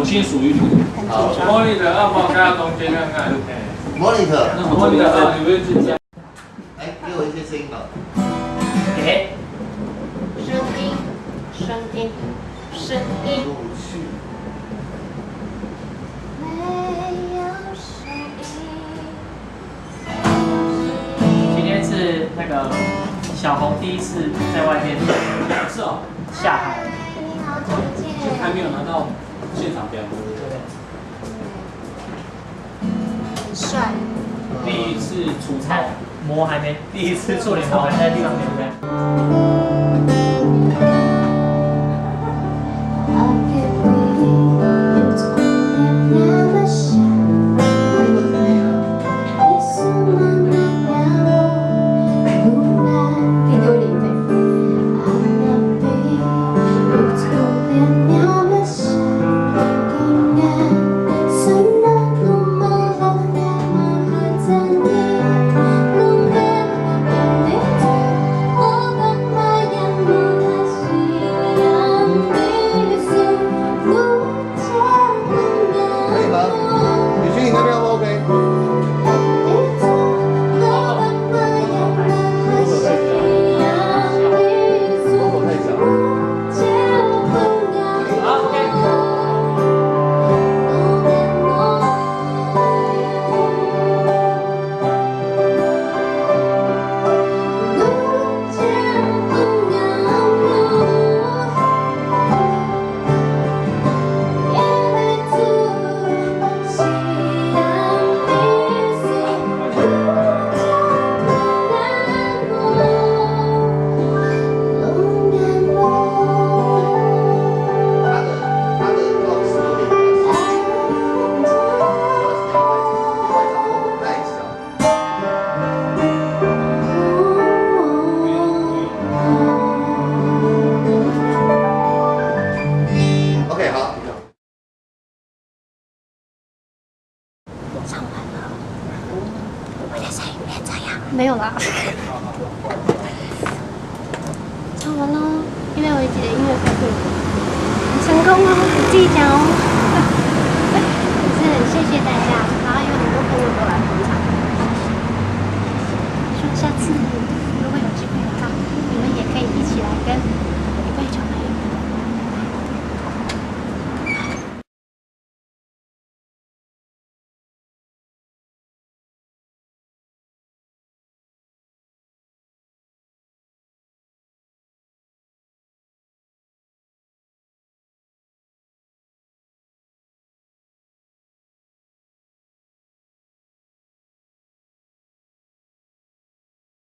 重新数一轮。好，monitor 要不要开到中间看看 ？monitor 啊，你们去讲。哎，给我一些声音吧。给。声音，声音，声音。过不去。没有声音。今天是那个小红第一次在外面，是哦，下海，还没有拿到现场表演。很帅。第一次出操，膜还没，第一次做脸膜还在地上留在。没有啦，唱完了，因为我姐的音乐开会很成功哦，我自己讲哦。也是很谢谢大家，然后有很多朋友都来捧场，希望下次如果有机会的话，你们也可以一起来跟